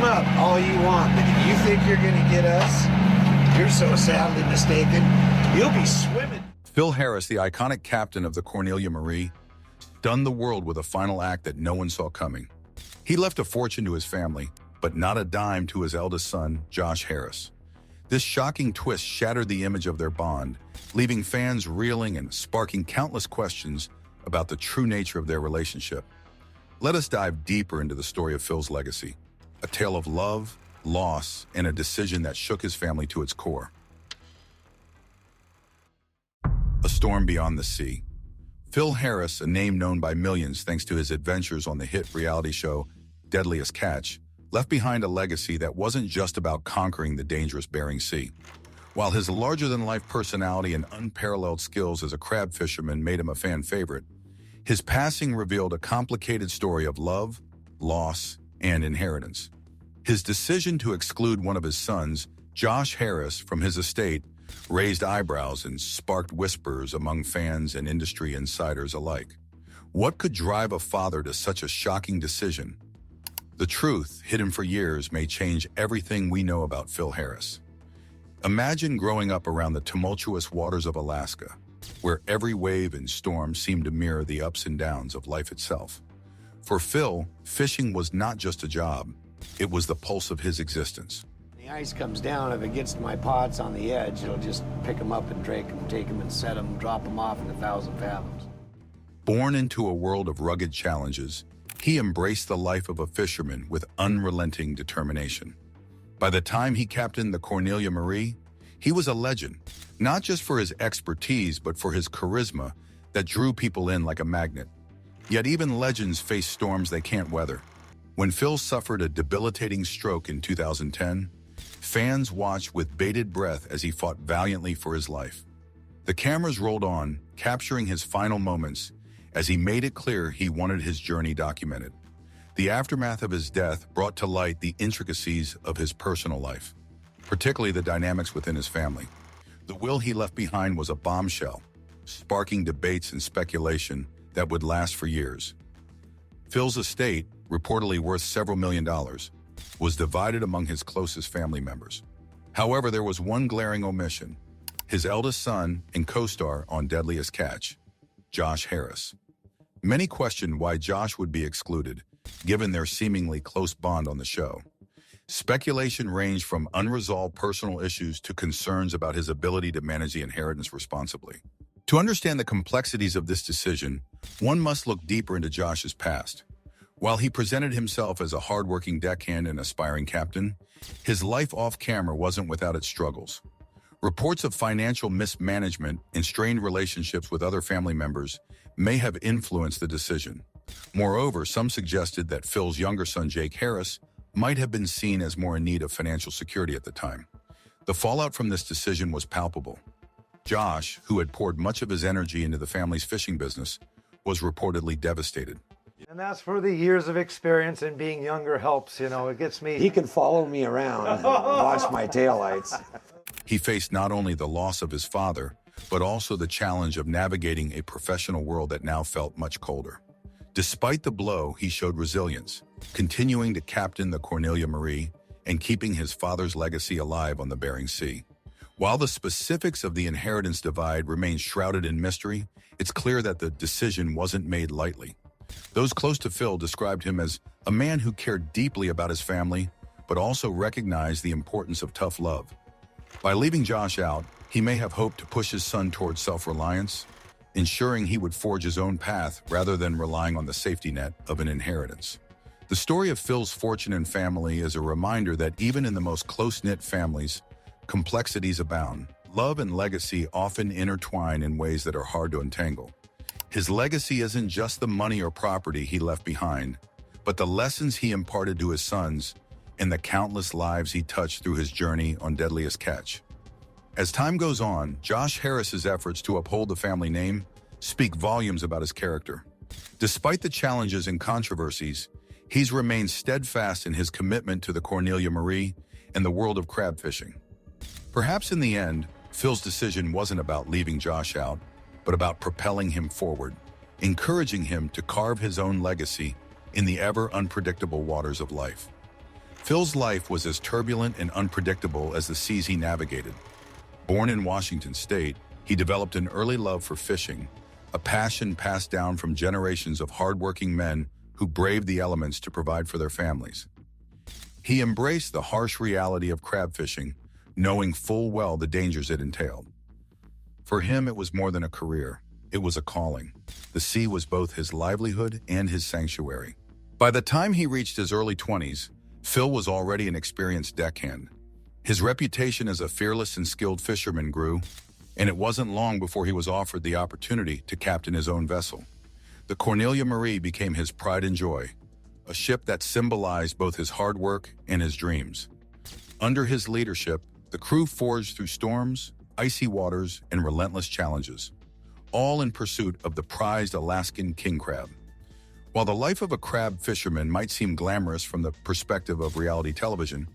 up all you want, but if you think you're going to get us, you're so sadly mistaken. You'll be swimming. Phil Harris, the iconic captain of the Cornelia Marie, stunned the world with a final act that no one saw coming. He left a fortune to his family, but not a dime to his eldest son, Josh Harris. This shocking twist shattered the image of their bond, leaving fans reeling and sparking countless questions about the true nature of their relationship. Let us dive deeper into the story of Phil's legacy, a tale of love, loss, and a decision that shook his family to its core. A storm beyond the sea. Phil Harris, a name known by millions thanks to his adventures on the hit reality show Deadliest, left behind a legacy that wasn't just about conquering the dangerous Bering Sea. While his larger-than-life personality and unparalleled skills as a crab fisherman made him a fan favorite, his passing revealed a complicated story of love, loss, and inheritance. His decision to exclude one of his sons, Josh Harris, from his estate raised eyebrows and sparked whispers among fans and industry insiders alike. What could drive a father to such a shocking decision? The truth, hidden for years, may change everything we know about Phil Harris. Imagine growing up around the tumultuous waters of Alaska, where every wave and storm seemed to mirror the ups and downs of life itself. For Phil, fishing was not just a job, it was the pulse of his existence. The ice comes down, if it gets to my pots on the edge, it'll just pick them up and take them and set them, drop them off in 1,000 fathoms. Born into a world of rugged challenges, he embraced the life of a fisherman with unrelenting determination. By the time he captained the Cornelia Marie, he was a legend, not just for his expertise, but for his charisma that drew people in like a magnet. Yet even legends face storms they can't weather. When Phil suffered a debilitating stroke in 2010, fans watched with bated breath as he fought valiantly for his life. The cameras rolled on, capturing his final moments as he made it clear he wanted his journey documented. The aftermath of his death brought to light the intricacies of his personal life, particularly the dynamics within his family. The will he left behind was a bombshell, sparking debates and speculation that would last for years. Phil's estate, reportedly worth several $million, was divided among his closest family members. However, there was one glaring omission: his eldest son and co-star on Deadliest, Josh Harris. Many questioned why Josh would be excluded, given their seemingly close bond on the show. Speculation ranged from unresolved personal issues to concerns about his ability to manage the inheritance responsibly. To understand the complexities of this decision, one must look deeper into Josh's past. While he presented himself as a hardworking deckhand and aspiring captain, his life off-camera wasn't without its struggles. Reports of financial mismanagement and strained relationships with other family members may have influenced the decision. Moreover, some suggested that Phil's younger son, Jake Harris, might have been seen as more in need of financial security at the time. The fallout from this decision was palpable. Josh, who had poured much of his energy into the family's fishing business, was reportedly devastated. And that's where the years of experience and being younger helps, it gets me. He can follow me around and watch my taillights. He faced not only the loss of his father, but also the challenge of navigating a professional world that now felt much colder. Despite the blow, he showed resilience, continuing to captain the Cornelia Marie and keeping his father's legacy alive on the Bering Sea. While the specifics of the inheritance divide remain shrouded in mystery, it's clear that the decision wasn't made lightly. Those close to Phil described him as a man who cared deeply about his family, but also recognized the importance of tough love. By leaving Josh out, he may have hoped to push his son towards self-reliance, ensuring he would forge his own path rather than relying on the safety net of an inheritance. The story of Phil's fortune and family is a reminder that even in the most close-knit families, complexities abound. Love and legacy often intertwine in ways that are hard to untangle. His legacy isn't just the money or property he left behind, but the lessons he imparted to his sons and the countless lives he touched through his journey on Deadliest. As time goes on, Josh Harris's efforts to uphold the family name speak volumes about his character. Despite the challenges and controversies, he's remained steadfast in his commitment to the Cornelia Marie and the world of crab fishing. Perhaps in the end, Phil's decision wasn't about leaving Josh out, but about propelling him forward, encouraging him to carve his own legacy in the ever-unpredictable waters of life. Phil's life was as turbulent and unpredictable as the seas he navigated. Born in Washington State, he developed an early love for fishing, a passion passed down from generations of hardworking men who braved the elements to provide for their families. He embraced the harsh reality of crab fishing, knowing full well the dangers it entailed. For him, it was more than a career. It was a calling. The sea was both his livelihood and his sanctuary. By the time he reached his early 20s, Phil was already an experienced deckhand. His reputation as a fearless and skilled fisherman grew, and it wasn't long before he was offered the opportunity to captain his own vessel. The Cornelia Marie became his pride and joy, a ship that symbolized both his hard work and his dreams. Under his leadership, the crew forged through storms, icy waters, and relentless challenges, all in pursuit of the prized Alaskan king crab. While the life of a crab fisherman might seem glamorous from the perspective of reality television,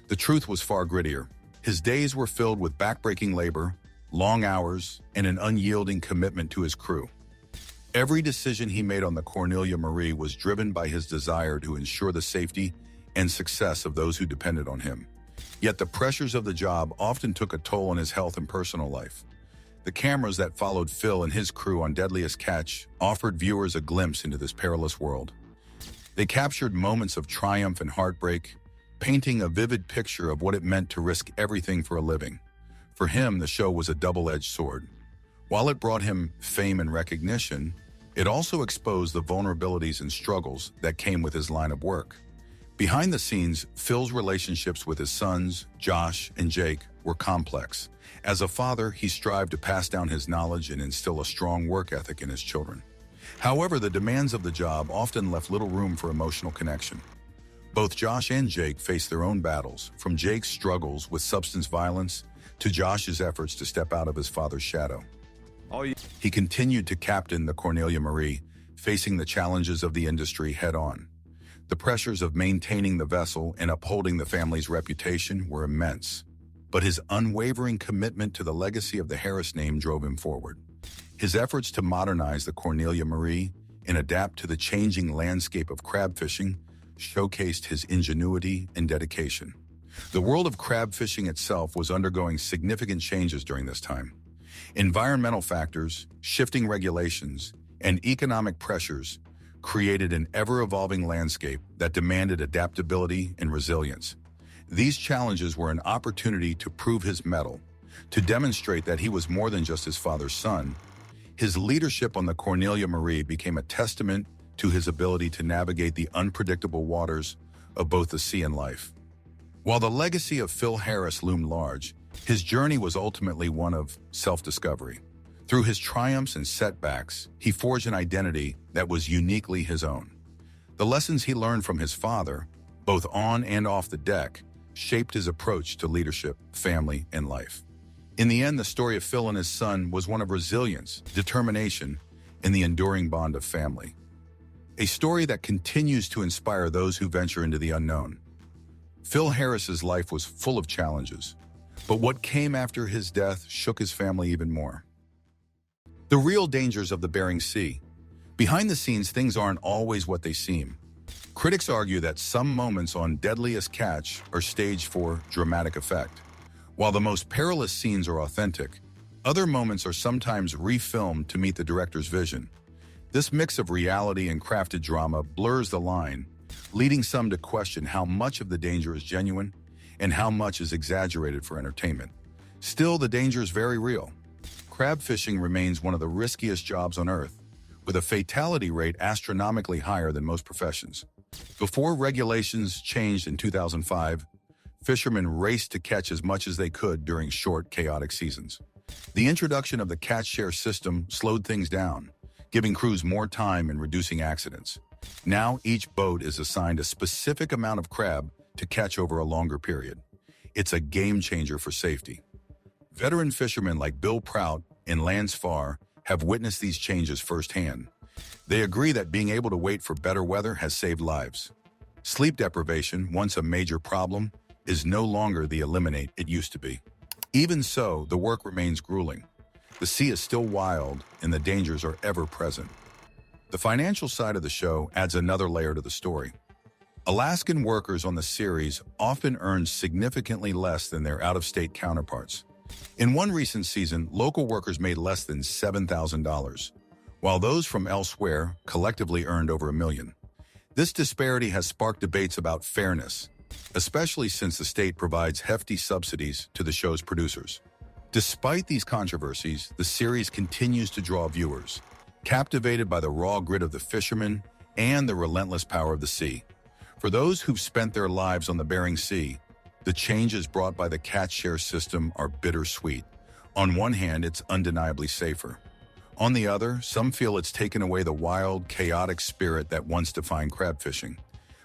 the truth was far grittier. His days were filled with backbreaking labor, long hours, and an unyielding commitment to his crew. Every decision he made on the Cornelia Marie was driven by his desire to ensure the safety and success of those who depended on him. Yet the pressures of the job often took a toll on his health and personal life. The cameras that followed Phil and his crew on Deadliest catch offered viewers a glimpse into this perilous world. They captured moments of triumph and heartbreak, painting a vivid picture of what it meant to risk everything for a living. For him, the show was a double-edged sword. While it brought him fame and recognition, it also exposed the vulnerabilities and struggles that came with his line of work. Behind the scenes, Phil's relationships with his sons, Josh and Jake, were complex. As a father, he strived to pass down his knowledge and instill a strong work ethic in his children. However, the demands of the job often left little room for emotional connection. Both Josh and Jake faced their own battles, from Jake's struggles with substance violence to Josh's efforts to step out of his father's shadow. He continued to captain the Cornelia Marie, facing the challenges of the industry head-on. The pressures of maintaining the vessel and upholding the family's reputation were immense, but his unwavering commitment to the legacy of the Harris name drove him forward. His efforts to modernize the Cornelia Marie and adapt to the changing landscape of crab fishing showcased his ingenuity and dedication. The world of crab fishing itself was undergoing significant changes during this time. Environmental factors, shifting regulations, and economic pressures created an ever-evolving landscape that demanded adaptability and resilience. These challenges were an opportunity to prove his mettle, to demonstrate that he was more than just his father's son. His leadership on the Cornelia Marie became a testament to his ability to navigate the unpredictable waters of both the sea and life. While the legacy of Phil Harris loomed large, his journey was ultimately one of self-discovery. Through his triumphs and setbacks, he forged an identity that was uniquely his own. The lessons he learned from his father, both on and off the deck, shaped his approach to leadership, family, and life. In the end, the story of Phil and his son was one of resilience, determination, and the enduring bond of family. A story that continues to inspire those who venture into the unknown. Phil Harris's life was full of challenges, but what came after his death shook his family even more. The real dangers of the Bering Sea. Behind the scenes, things aren't always what they seem. Critics argue that some moments on Deadliest catch are staged for dramatic effect. While the most perilous scenes are authentic, other moments are sometimes refilmed to meet the director's vision. This mix of reality and crafted drama blurs the line, leading some to question how much of the danger is genuine and how much is exaggerated for entertainment. Still, the danger is very real. Crab fishing remains one of the riskiest jobs on Earth, with a fatality rate astronomically higher than most professions. Before regulations changed in 2005, fishermen raced to catch as much as they could during short, chaotic seasons. The introduction of the catch share system slowed things down, giving crews more time and reducing accidents. Now, each boat is assigned a specific amount of crab to catch over a longer period. It's a game changer for safety. Veteran fishermen like Bill Prout and Lance Farr have witnessed these changes firsthand. They agree that being able to wait for better weather has saved lives. Sleep deprivation, once a major problem, is no longer the eliminate it used to be. Even so, the work remains grueling. The sea is still wild, and the dangers are ever present. The financial side of the show adds another layer to the story. Alaskan workers on the series often earn significantly less than their out-of-state counterparts. In one recent season, local workers made less than $7,000, while those from elsewhere collectively earned over $1 million. This disparity has sparked debates about fairness, especially since the state provides hefty subsidies to the show's producers. Despite these controversies, the series continues to draw viewers, captivated by the raw grit of the fishermen and the relentless power of the sea. For those who've spent their lives on the Bering Sea, the changes brought by the catch share system are bittersweet. On one hand, it's undeniably safer. On the other, some feel it's taken away the wild, chaotic spirit that once defined crab fishing.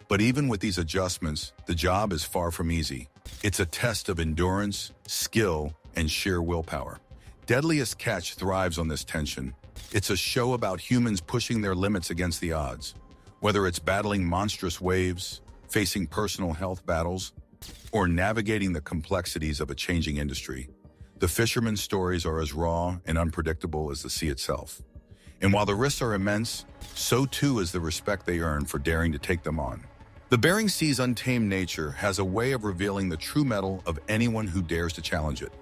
But even with these adjustments, the job is far from easy. It's a test of endurance, skill, and sheer willpower. Deadliest Catch thrives on this tension. It's a show about humans pushing their limits against the odds. Whether it's battling monstrous waves, facing personal health battles, or navigating the complexities of a changing industry, the fishermen's stories are as raw and unpredictable as the sea itself. And while the risks are immense, so too is the respect they earn for daring to take them on. The Bering Sea's untamed nature has a way of revealing the true mettle of anyone who dares to challenge it.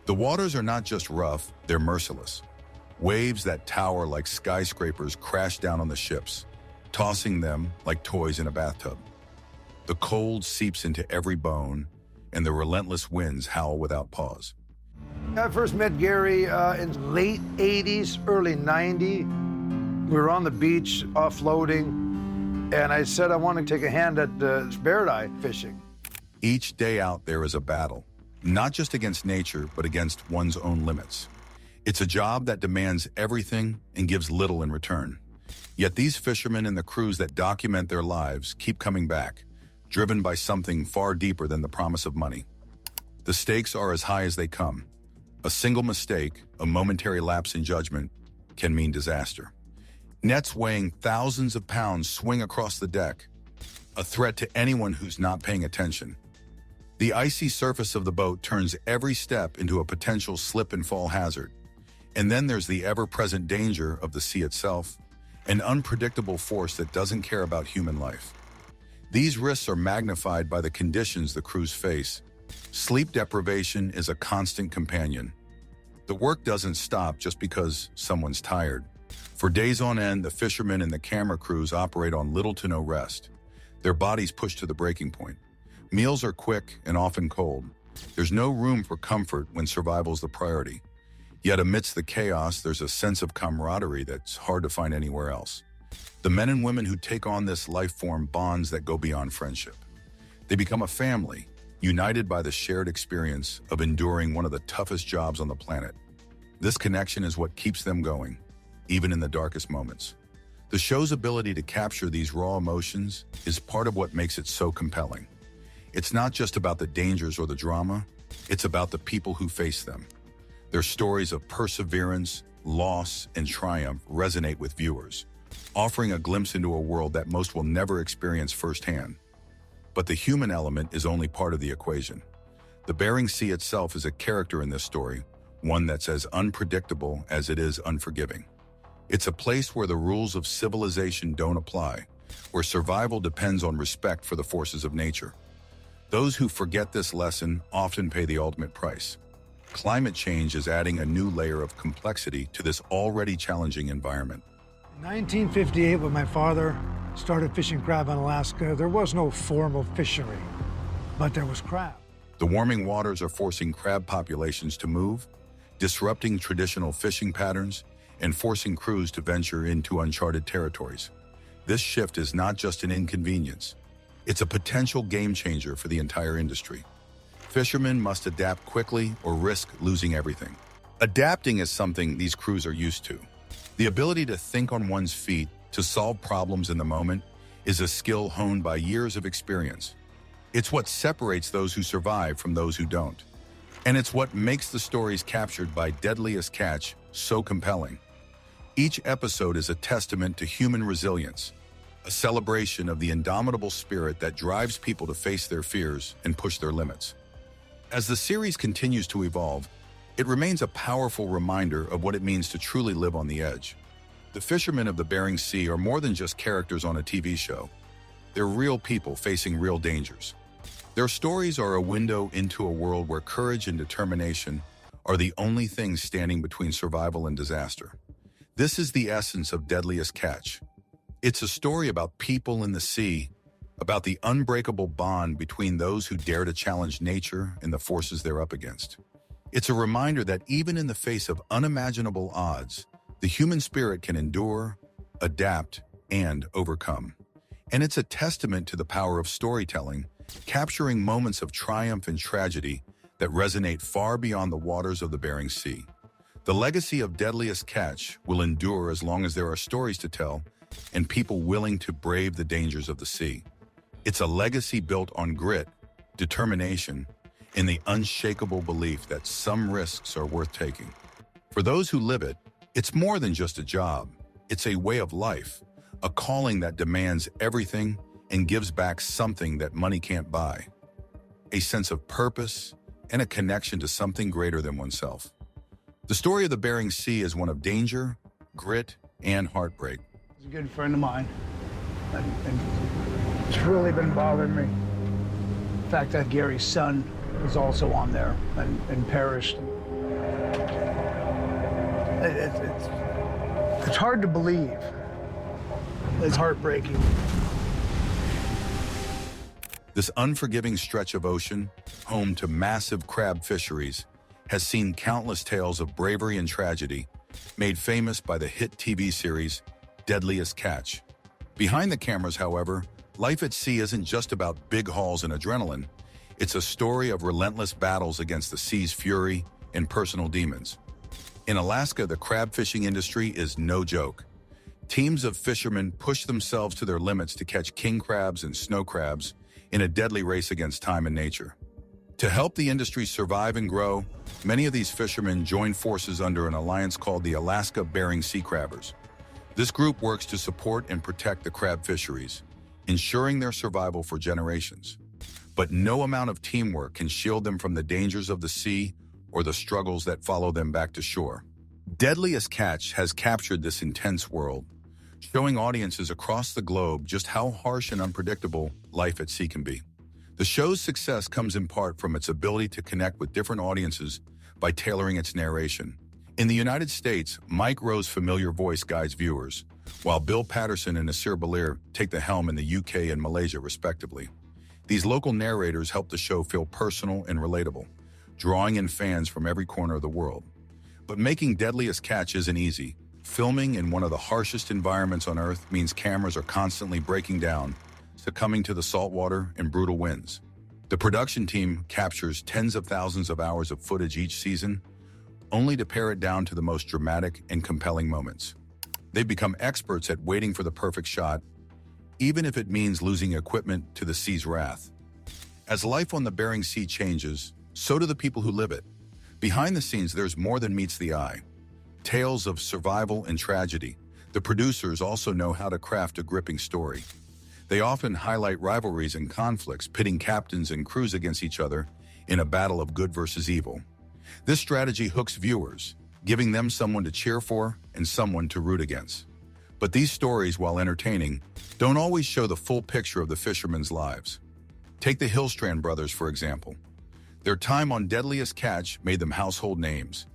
The waters are not just rough, they're merciless. Waves that tower like skyscrapers crash down on the ships, tossing them like toys in a bathtub. The cold seeps into every bone, and the relentless winds howl without pause. I first met Gary in late 80s, early 90. We were on the beach offloading, and I said I want to take a hand at bear eye fishing. Each day out there is a battle, not just against nature, but against one's own limits. It's a job that demands everything and gives little in return. Yet these fishermen and the crews that document their lives keep coming back, driven by something far deeper than the promise of money. The stakes are as high as they come. A single mistake, a momentary lapse in judgment, can mean disaster. Nets weighing thousands of pounds swing across the deck, a threat to anyone who's not paying attention. The icy surface of the boat turns every step into a potential slip and fall hazard. And then there's the ever-present danger of the sea itself, an unpredictable force that doesn't care about human life. These risks are magnified by the conditions the crews face. Sleep deprivation is a constant companion. The work doesn't stop just because someone's tired. For days on end, the fishermen and the camera crews operate on little to no rest. Their bodies push to the breaking point. Meals are quick and often cold. There's no room for comfort when survival's the priority. Yet amidst the chaos, there's a sense of camaraderie that's hard to find anywhere else. The men and women who take on this life form bonds that go beyond friendship. They become a family, united by the shared experience of enduring one of the toughest jobs on the planet. This connection is what keeps them going, even in the darkest moments. The show's ability to capture these raw emotions is part of what makes it so compelling. It's not just about the dangers or the drama, it's about the people who face them. Their stories of perseverance, loss, and triumph resonate with viewers, offering a glimpse into a world that most will never experience firsthand. But the human element is only part of the equation. The Bering Sea itself is a character in this story, one that's as unpredictable as it is unforgiving. It's a place where the rules of civilization don't apply, where survival depends on respect for the forces of nature. Those who forget this lesson often pay the ultimate price. Climate change is adding a new layer of complexity to this already challenging environment. In 1958, when my father started fishing crab in Alaska, there was no formal fishery, but there was crab. The warming waters are forcing crab populations to move, disrupting traditional fishing patterns, and forcing crews to venture into uncharted territories. This shift is not just an inconvenience. It's a potential game changer for the entire industry. Fishermen must adapt quickly or risk losing everything. Adapting is something these crews are used to. The ability to think on one's feet, to solve problems in the moment, is a skill honed by years of experience. It's what separates those who survive from those who don't. And it's what makes the stories captured by Deadliest Catch so compelling. Each episode is a testament to human resilience, a celebration of the indomitable spirit that drives people to face their fears and push their limits. As the series continues to evolve, it remains a powerful reminder of what it means to truly live on the edge. The fishermen of the Bering Sea are more than just characters on a TV show. They're real people facing real dangers. Their stories are a window into a world where courage and determination are the only things standing between survival and disaster. This is the essence of Deadliest Catch. It's a story about people in the sea, about the unbreakable bond between those who dare to challenge nature and the forces they're up against. It's a reminder that even in the face of unimaginable odds, the human spirit can endure, adapt, and overcome. And it's a testament to the power of storytelling, capturing moments of triumph and tragedy that resonate far beyond the waters of the Bering Sea. The legacy of Deadliest Catch will endure as long as there are stories to tell and people willing to brave the dangers of the sea. It's a legacy built on grit, determination, and the unshakable belief that some risks are worth taking. For those who live it, it's more than just a job. It's a way of life, a calling that demands everything and gives back something that money can't buy. A sense of purpose and a connection to something greater than oneself. The story of the Bering Sea is one of danger, grit, and heartbreak. He's a good friend of mine, and it's really been bothering me. The fact that Gary's son was also on there and perished. It's hard to believe. It's heartbreaking. This unforgiving stretch of ocean, home to massive crab fisheries, has seen countless tales of bravery and tragedy, made famous by the hit TV series Deadliest Catch. Behind the cameras, however, life at sea isn't just about big hauls and adrenaline. It's a story of relentless battles against the sea's fury and personal demons. In Alaska, the crab fishing industry is no joke. Teams of fishermen push themselves to their limits to catch king crabs and snow crabs in a deadly race against time and nature. To help the industry survive and grow, many of these fishermen join forces under an alliance called the Alaska Bering Sea Crabbers. This group works to support and protect the crab fisheries, ensuring their survival for generations. But no amount of teamwork can shield them from the dangers of the sea or the struggles that follow them back to shore. Deadliest Catch has captured this intense world, showing audiences across the globe just how harsh and unpredictable life at sea can be. The show's success comes in part from its ability to connect with different audiences by tailoring its narration. In the United States, Mike Rowe's familiar voice guides viewers, while Bill Patterson and Nasir Balir take the helm in the UK and Malaysia, respectively. These local narrators help the show feel personal and relatable, drawing in fans from every corner of the world. But making Deadliest Catch isn't easy. Filming in one of the harshest environments on Earth means cameras are constantly breaking down, succumbing to the saltwater and brutal winds. The production team captures tens of thousands of hours of footage each season, only to pare it down to the most dramatic and compelling moments. They've become experts at waiting for the perfect shot, even if it means losing equipment to the sea's wrath. As life on the Bering Sea changes, so do the people who live it. Behind the scenes, there's more than meets the eye. Tales of survival and tragedy. The producers also know how to craft a gripping story. They often highlight rivalries and conflicts, pitting captains and crews against each other in a battle of good versus evil. This strategy hooks viewers, giving them someone to cheer for and someone to root against. But these stories, while entertaining, don't always show the full picture of the fishermen's lives. Take the Hillstrand brothers, for example. Their time on Deadliest Catch made them household names,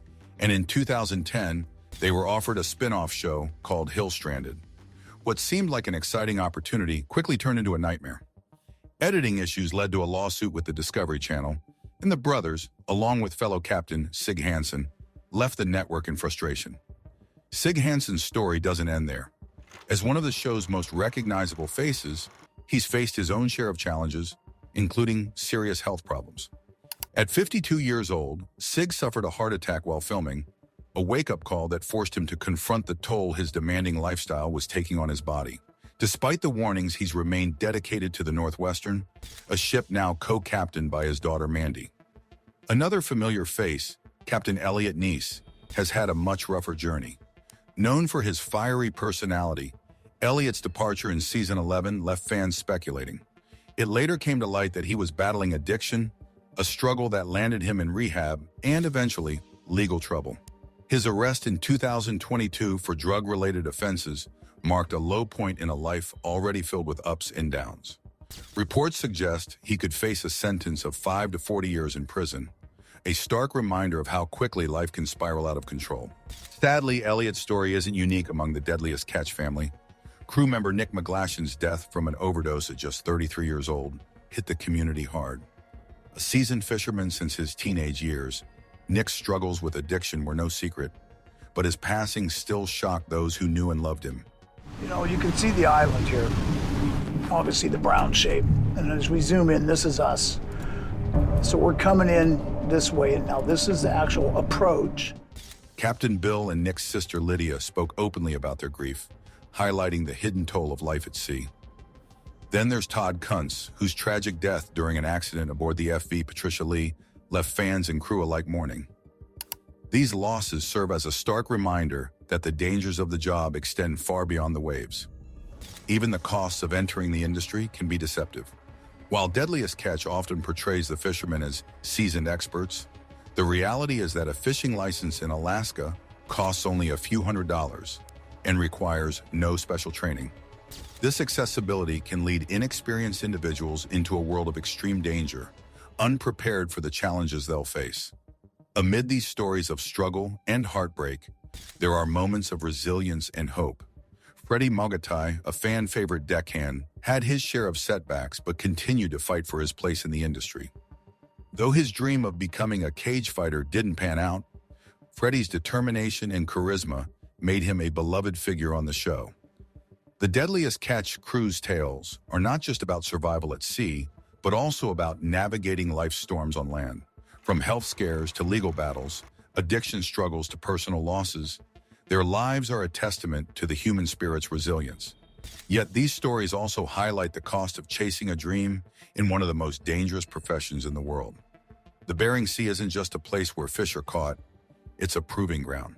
and in 2010, they were offered a spin-off show called Hillstranded. What seemed like an exciting opportunity quickly turned into a nightmare. Editing issues led to a lawsuit with the Discovery Channel, and the brothers, along with fellow captain Sig Hansen, left the network in frustration. Sig Hansen's story doesn't end there. As one of the show's most recognizable faces, he's faced his own share of challenges, including serious health problems. At 52 years old, Sig suffered a heart attack while filming, a wake-up call that forced him to confront the toll his demanding lifestyle was taking on his body. Despite the warnings, he's remained dedicated to the Northwestern, a ship now co-captained by his daughter Mandy. Another familiar face, Captain Elliot Neese, has had a much rougher journey. Known for his fiery personality, Elliot's departure in season 11 left fans speculating. It later came to light that he was battling addiction, a struggle that landed him in rehab and, eventually, legal trouble. His arrest in 2022 for drug-related offenses marked a low point in a life already filled with ups and downs. Reports suggest he could face a sentence of 5 to 40 years in prison, a stark reminder of how quickly life can spiral out of control. Sadly, Elliot's story isn't unique among the Deadliest Catch family. Crew member Nick McGlashan's death from an overdose at just 33 years old hit the community hard. A seasoned fisherman since his teenage years, Nick's struggles with addiction were no secret, but his passing still shocked those who knew and loved him. You know, you can see the island here. Obviously the brown shape. And as we zoom in, this is us. So we're coming in this way, and now this is the actual approach. Captain Bill and Nick's sister Lydia spoke openly about their grief, highlighting the hidden toll of life at sea. Then there's Todd Kuntz, whose tragic death during an accident aboard the FV Patricia Lee left fans and crew alike mourning. These losses serve as a stark reminder that the dangers of the job extend far beyond the waves. Even the costs of entering the industry can be deceptive. While Deadliest Catch often portrays the fishermen as seasoned experts, the reality is that a fishing license in Alaska costs only a few $100s and requires no special training. This accessibility can lead inexperienced individuals into a world of extreme danger, unprepared for the challenges they'll face. Amid these stories of struggle and heartbreak, there are moments of resilience and hope. Freddie Mogatai, a fan-favorite deckhand, had his share of setbacks but continued to fight for his place in the industry. Though his dream of becoming a cage fighter didn't pan out, Freddie's determination and charisma made him a beloved figure on the show. The Deadliest Catch crew's tales are not just about survival at sea, but also about navigating life's storms on land. From health scares to legal battles, addiction struggles to personal losses, their lives are a testament to the human spirit's resilience. Yet these stories also highlight the cost of chasing a dream in one of the most dangerous professions in the world. The Bering Sea isn't just a place where fish are caught, it's a proving ground.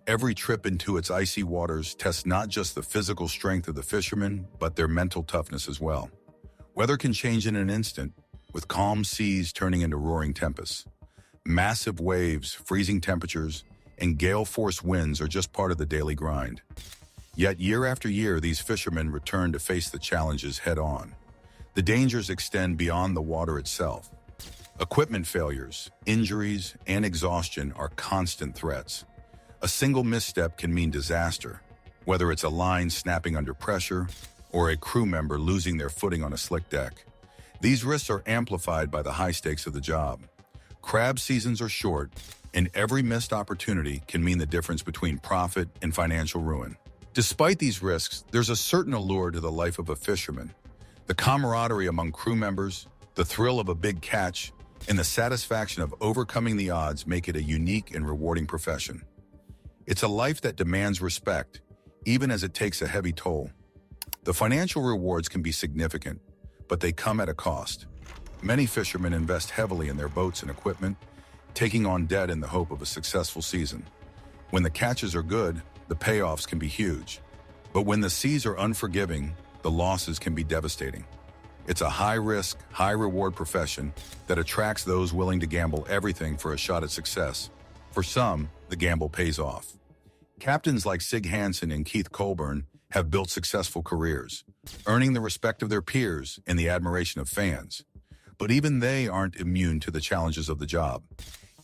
Every trip into its icy waters tests not just the physical strength of the fishermen, but their mental toughness as well. Weather can change in an instant, with calm seas turning into roaring tempests. Massive waves, freezing temperatures, and gale-force winds are just part of the daily grind. Yet year after year, these fishermen return to face the challenges head-on. The dangers extend beyond the water itself. Equipment failures, injuries, and exhaustion are constant threats. A single misstep can mean disaster, whether it's a line snapping under pressure or a crew member losing their footing on a slick deck. These risks are amplified by the high stakes of the job. Crab seasons are short, and every missed opportunity can mean the difference between profit and financial ruin. Despite these risks, there's a certain allure to the life of a fisherman. The camaraderie among crew members, the thrill of a big catch, and the satisfaction of overcoming the odds make it a unique and rewarding profession. It's a life that demands respect, even as it takes a heavy toll. The financial rewards can be significant, but they come at a cost. Many fishermen invest heavily in their boats and equipment, taking on debt in the hope of a successful season. When the catches are good, the payoffs can be huge. But when the seas are unforgiving, the losses can be devastating. It's a high-risk, high-reward profession that attracts those willing to gamble everything for a shot at success. For some, the gamble pays off. Captains like Sig Hansen and Keith Colburn have built successful careers, earning the respect of their peers and the admiration of fans. But even they aren't immune to the challenges of the job.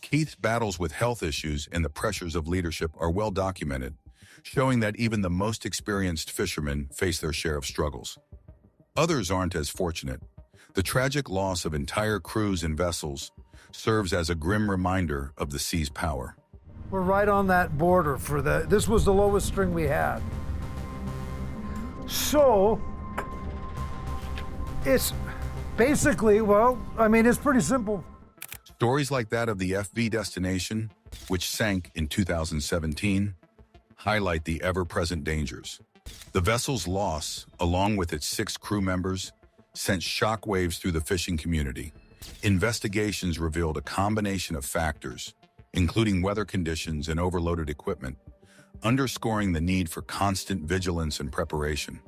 Keith's battles with health issues and the pressures of leadership are well documented, showing that even the most experienced fishermen face their share of struggles. Others aren't as fortunate. The tragic loss of entire crews and vessels serves as a grim reminder of the sea's power. We're right on that border for this was the lowest string we had. So, it's basically, it's pretty simple. Stories like that of the FV Destination, which sank in 2017, highlight the ever-present dangers. The vessel's loss, along with its 6 crew members, sent shockwaves through the fishing community. Investigations revealed a combination of factors, including weather conditions and overloaded equipment, underscoring the need for constant vigilance and preparation.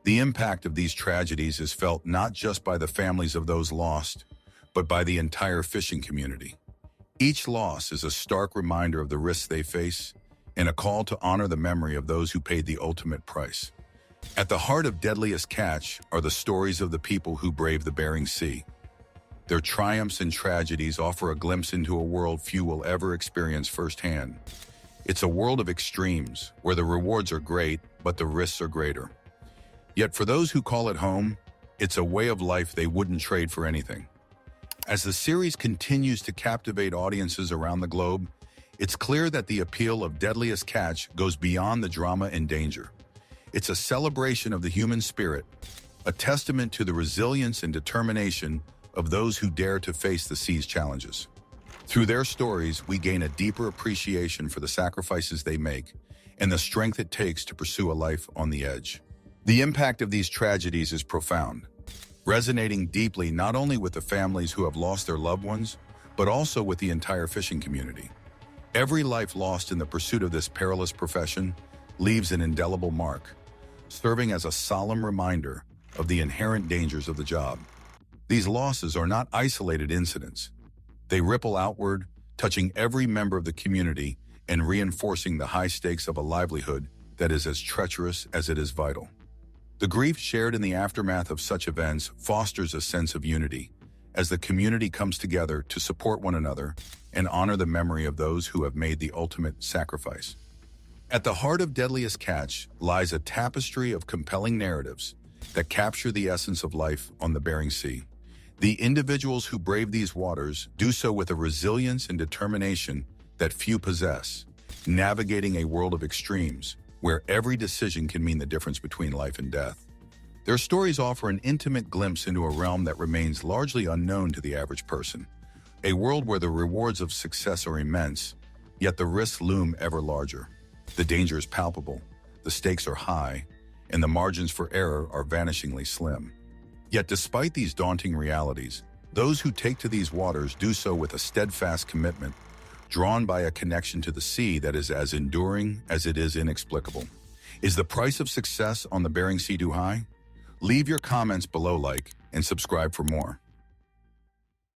The impact of these tragedies is felt not just by the families of those lost, but by the entire fishing community. Each loss is a stark reminder of the risks they face and a call to honor the memory of those who paid the ultimate price. At the heart of Deadliest Catch are the stories of the people who braved the Bering Sea. Their triumphs and tragedies offer a glimpse into a world few will ever experience firsthand. It's a world of extremes, where the rewards are great, but the risks are greater. Yet for those who call it home, it's a way of life they wouldn't trade for anything. As the series continues to captivate audiences around the globe, it's clear that the appeal of Deadliest Catch goes beyond the drama and danger. It's a celebration of the human spirit, a testament to the resilience and determination of those who dare to face the sea's challenges. Through their stories, we gain a deeper appreciation for the sacrifices they make and the strength it takes to pursue a life on the edge. The impact of these tragedies is profound, resonating deeply not only with the families who have lost their loved ones, but also with the entire fishing community. Every life lost in the pursuit of this perilous profession leaves an indelible mark, serving as a solemn reminder of the inherent dangers of the job. These losses are not isolated incidents. They ripple outward, touching every member of the community and reinforcing the high stakes of a livelihood that is as treacherous as it is vital. The grief shared in the aftermath of such events fosters a sense of unity, as the community comes together to support one another and honor the memory of those who have made the ultimate sacrifice. At the heart of Deadliest Catch lies a tapestry of compelling narratives that capture the essence of life on the Bering Sea. The individuals who brave these waters do so with a resilience and determination that few possess, navigating a world of extremes where every decision can mean the difference between life and death. Their stories offer an intimate glimpse into a realm that remains largely unknown to the average person, a world where the rewards of success are immense, yet the risks loom ever larger. The danger is palpable, the stakes are high, and the margins for error are vanishingly slim. Yet despite these daunting realities, those who take to these waters do so with a steadfast commitment, drawn by a connection to the sea that is as enduring as it is inexplicable. Is the price of success on the Bering Sea too high? Leave your comments below, like, and subscribe for more.